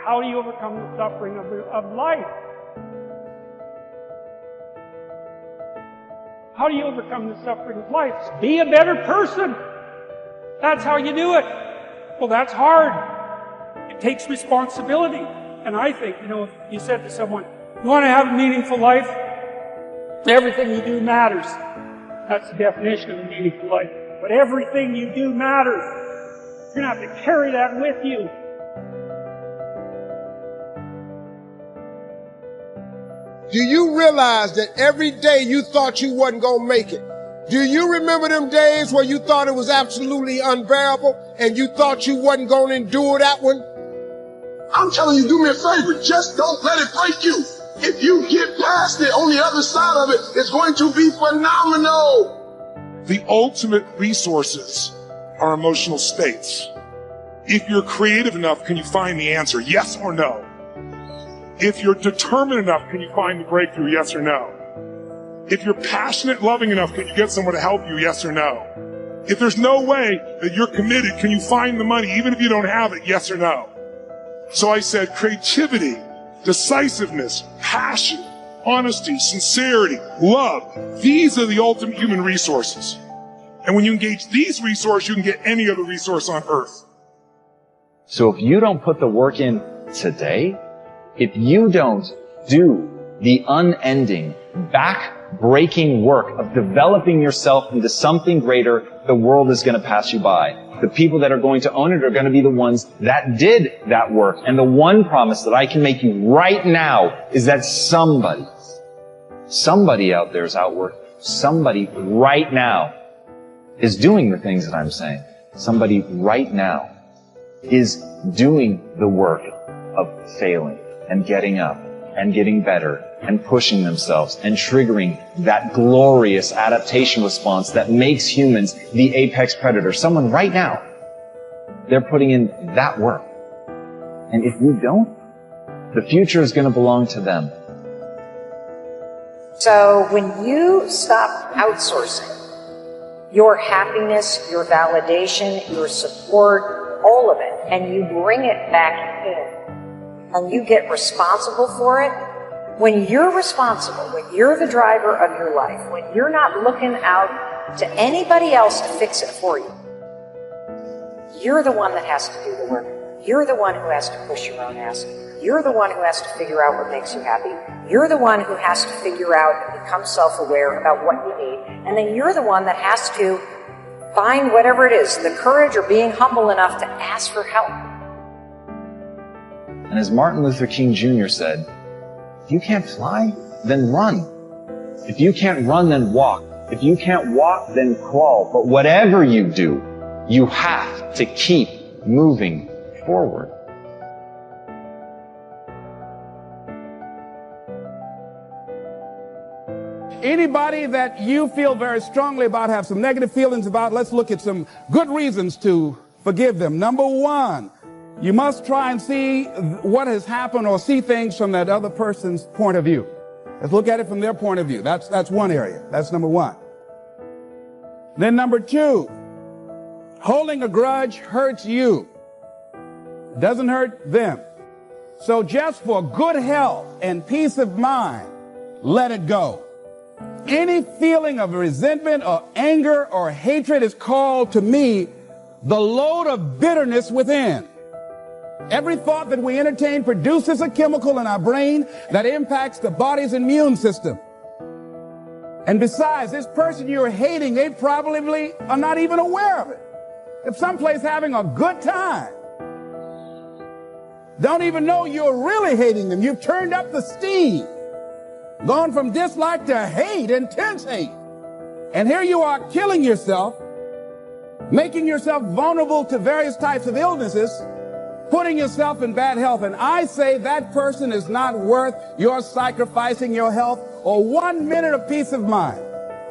How do you overcome the suffering of life? How do you overcome the suffering of life? Be a better person. That's how you do it. Well, that's hard. It takes responsibility. And I think, if you said to someone, you want to have a meaningful life? Everything you do matters. That's the definition of a meaningful life. But everything you do matters. You're going to have to carry that with you. Do you realize that every day you thought you wasn't going to make it? Do you remember them days where you thought it was absolutely unbearable and you thought you wasn't going to endure that one? I'm telling you, do me a favor. Just don't let it break you. If you get past it, on the other side of it, it's going to be phenomenal. The ultimate resources are emotional states. If you're creative enough, can you find the answer? Yes or no? If you're determined enough, can you find the breakthrough? Yes or no? If you're passionate, loving enough, can you get someone to help you? Yes or no? If there's no way that you're committed, can you find the money even if you don't have it? Yes or no? So I said creativity, decisiveness, passion, honesty, sincerity, love. These are the ultimate human resources. And when you engage these resources, you can get any other resource on earth. So if you don't put the work in today, if you don't do the unending, back-breaking work of developing yourself into something greater, the world is going to pass you by. The people that are going to own it are going to be the ones that did that work. And the one promise that I can make you right now is that somebody out there is outworking. Somebody right now is doing the things that I'm saying. Somebody right now is doing the work of failing and getting up and getting better and pushing themselves and triggering that glorious adaptation response that makes humans the apex predator. Someone right now, they're putting in that work. And if you don't, the future is going to belong to them. So when you stop outsourcing your happiness, your validation, your support, all of it, and you bring it back in, and you get responsible for it, when you're responsible, when you're the driver of your life, when you're not looking out to anybody else to fix it for you, you're the one that has to do the work. You're the one who has to push your own ass. You're the one who has to figure out what makes you happy. You're the one who has to figure out and become self-aware about what you need. And then you're the one that has to find whatever it is, the courage or being humble enough to ask for help. And as Martin Luther King Jr. said, if you can't fly, then run. If you can't run, then walk. If you can't walk, then crawl. But whatever you do, you have to keep moving forward. Anybody that you feel very strongly about, have some negative feelings about, let's look at some good reasons to forgive them. Number one, you must try and see what has happened or see things from that other person's point of view. Let's look at it from their point of view. That's one area. That's number one. Then number two, holding a grudge hurts you. It doesn't hurt them. So just for good health and peace of mind, let it go. Any feeling of resentment or anger or hatred is called to me the load of bitterness within. Every thought that we entertain produces a chemical in our brain that impacts the body's immune system. And besides, this person you're hating, they probably are not even aware of it. If someplace having a good time, don't even know you're really hating them. You've turned up the steam, gone from dislike to hate, intense hate. And here you are killing yourself, making yourself vulnerable to various types of illnesses, putting yourself in bad health. And I say that person is not worth your sacrificing your health or 1 minute of peace of mind.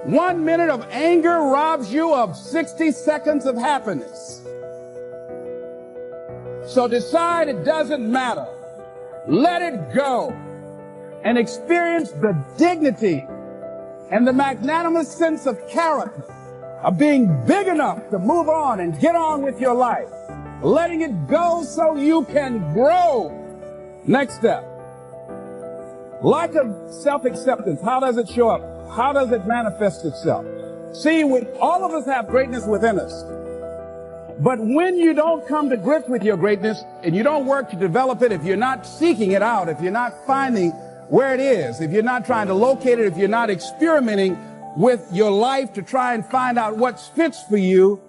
1 minute of anger robs you of 60 seconds of happiness. So decide it doesn't matter. Let it go and experience the dignity and the magnanimous sense of character of being big enough to move on and get on with your life. Letting it go so you can grow Next step. Lack of self-acceptance. How does it show up? How does it manifest itself? See, all of us have greatness within us. But when you don't come to grips with your greatness and you don't work to develop it, if you're not seeking it out, if you're not finding where it is, if you're not trying to locate it, if you're not experimenting with your life to try and find out what fits for you,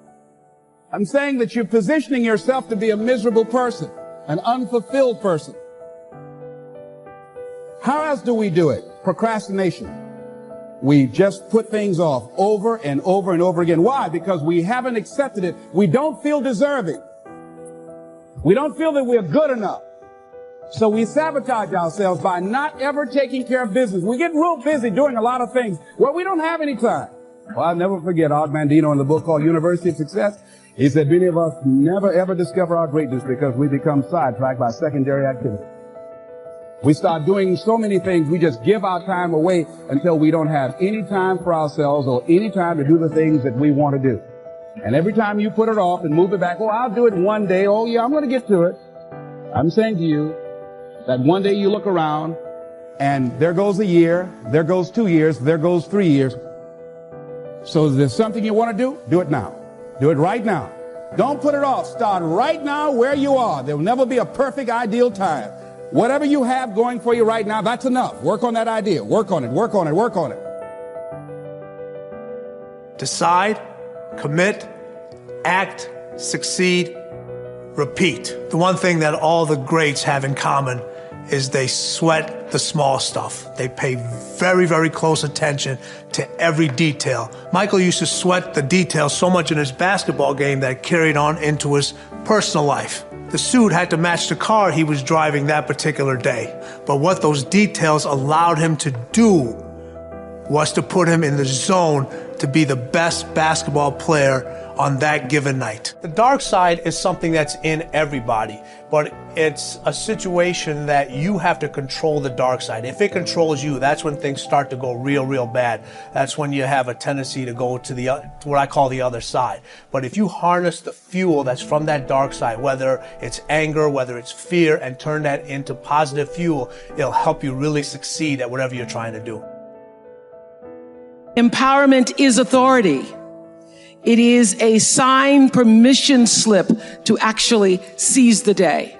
I'm saying that you're positioning yourself to be a miserable person, an unfulfilled person. How else do we do it? Procrastination. We just put things off over and over and over again. Why? Because we haven't accepted it. We don't feel deserving. We don't feel that we're good enough. So we sabotage ourselves by not ever taking care of business. We get real busy doing a lot of things where we don't have any time. Well, I'll never forget Og Mandino in the book called University of Success. He said many of us never ever discover our greatness because we become sidetracked by secondary activity. We start doing so many things, we just give our time away until we don't have any time for ourselves or any time to do the things that we want to do. And every time you put it off and move it back, oh, I'll do it one day. Oh, yeah, I'm going to get to it. I'm saying to you that one day you look around and there goes a year, there goes 2 years, there goes 3 years. So if there's something you want to do it now. Do it right now. Don't put it off. Start right now where you are. There will never be a perfect, ideal time. Whatever you have going for you right now, that's enough. Work on that idea. Work on it, work on it, work on it. Decide, commit, act, succeed, repeat. The one thing that all the greats have in common is they sweat the small stuff. They pay very, very close attention to every detail. Michael used to sweat the details so much in his basketball game that it carried on into his personal life. The suit had to match the car he was driving that particular day. But what those details allowed him to do was to put him in the zone to be the best basketball player on that given night. The dark side is something that's in everybody, but it's a situation that you have to control the dark side. If it controls you, that's when things start to go real, real bad. That's when you have a tendency to go to what I call the other side. But if you harness the fuel that's from that dark side, whether it's anger, whether it's fear, and turn that into positive fuel, it'll help you really succeed at whatever you're trying to do. Empowerment is authority. It is a signed permission slip to actually seize the day.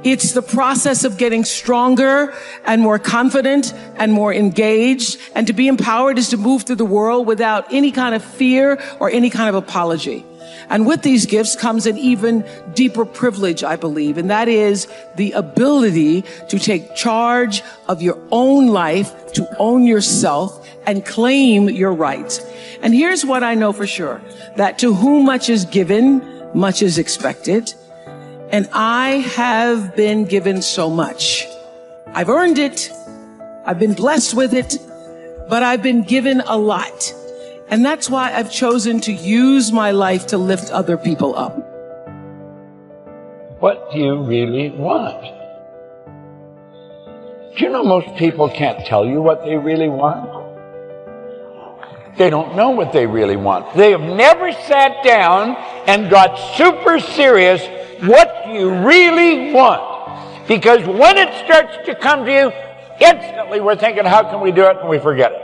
It's the process of getting stronger and more confident and more engaged. And to be empowered is to move through the world without any kind of fear or any kind of apology. And with these gifts comes an even deeper privilege, I believe, and that is the ability to take charge of your own life, to own yourself, and claim your rights. And here's what I know for sure, that to whom much is given, much is expected. And I have been given so much. I've earned it. I've been blessed with it, but I've been given a lot. And that's why I've chosen to use my life to lift other people up. What do you really want? Do you know most people can't tell you what they really want? They don't know what they really want. They have never sat down and got super serious. What do you really want? Because when it starts to come to you, instantly we're thinking, how can we do it? And we forget it.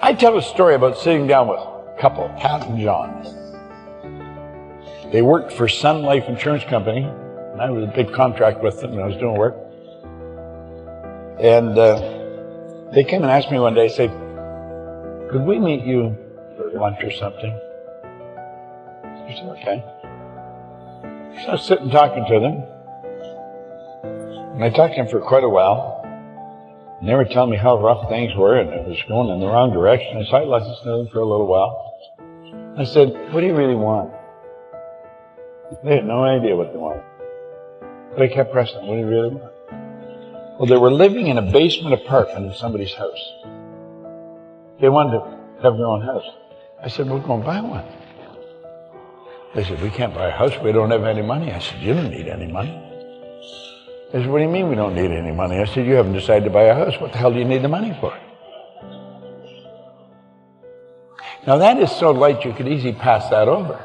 I tell a story about sitting down with a couple, Pat and John. They worked for Sun Life Insurance Company, and I was a big contract with them when I was doing work. And they came and asked me one day, say, could we meet you for lunch or something? I said, okay. So I was sitting talking to them. And I talked to them for quite a while. And they were telling me how rough things were and it was going in the wrong direction. So I listened to them for a little while. I said, what do you really want? They had no idea what they wanted. But I kept pressing, what do you really want? Well, they were living in a basement apartment in somebody's house. They wanted to have their own house. I said, we'll go and buy one. They said, we can't buy a house. We don't have any money. I said, you don't need any money. They said, what do you mean we don't need any money? I said, you haven't decided to buy a house. What the hell do you need the money for? Now that is so light you could easily pass that over.